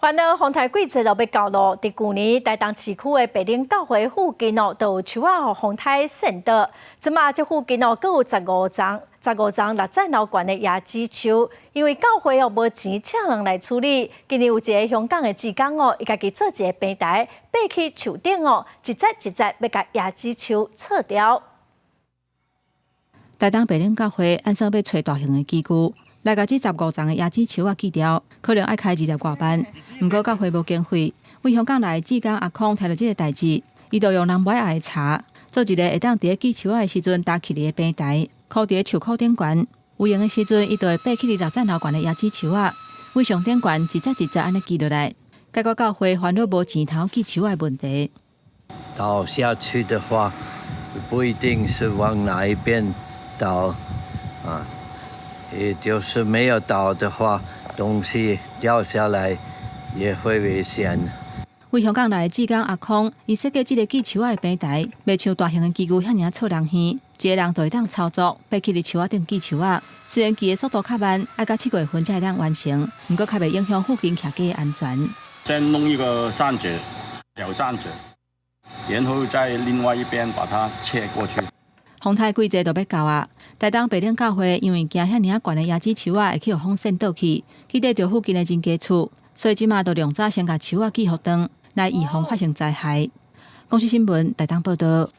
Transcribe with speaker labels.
Speaker 1: 烦恼风台季节就要到咯，伫去年台东市区的白岭教会附近哦，就有树仔互风台扇倒。即马这附近哦，阁有15丛6层楼高的椰子树，因为教会哦无钱请人来处理，今年有一个香港的职工哦，伊家己做一个平台，爬去树顶哦，一节一节要甲椰子树撤掉。
Speaker 2: 台东白岭教会按说要找大型的机具。 来甲这15丛的椰子树啊锯掉，可能要开2粒外班。不过教会无经费，为香港来志工阿康听到这个代志，伊就用人买爱的茶，做一个会当伫咧锯树仔的时阵搭起嚟的平台，靠伫树口顶悬。有闲的时阵，伊就会爬起6层楼悬的椰子树啊，为上顶悬一节一节安尼锯落来。解决教会烦恼无钱头锯树仔的问题。
Speaker 3: 倒下去的话，不一定是往哪一边倒啊。 也就是没有倒的话，东西掉下来也会危险。
Speaker 2: 为香港来的志工阿康，伊设计这个锯树仔的平台，袂像大型的机具遐尔错人耳，一个人就会当操作，爬起伫树仔顶锯树仔。虽然锯的速度较慢，要到7月份才会当完成，不过较袂影响附近徛家的安全。
Speaker 4: 先弄一个扇子，小扇子，然后在另外一边把它切过去。
Speaker 2: 风台季节就要到啊！台东白岭教会因为惊遐尔悬的椰子树啊会去互风扇倒去，去得着附近的人家厝，所以即马就量早先甲树啊锯好断，来预防发生灾害。公司新闻台东报道。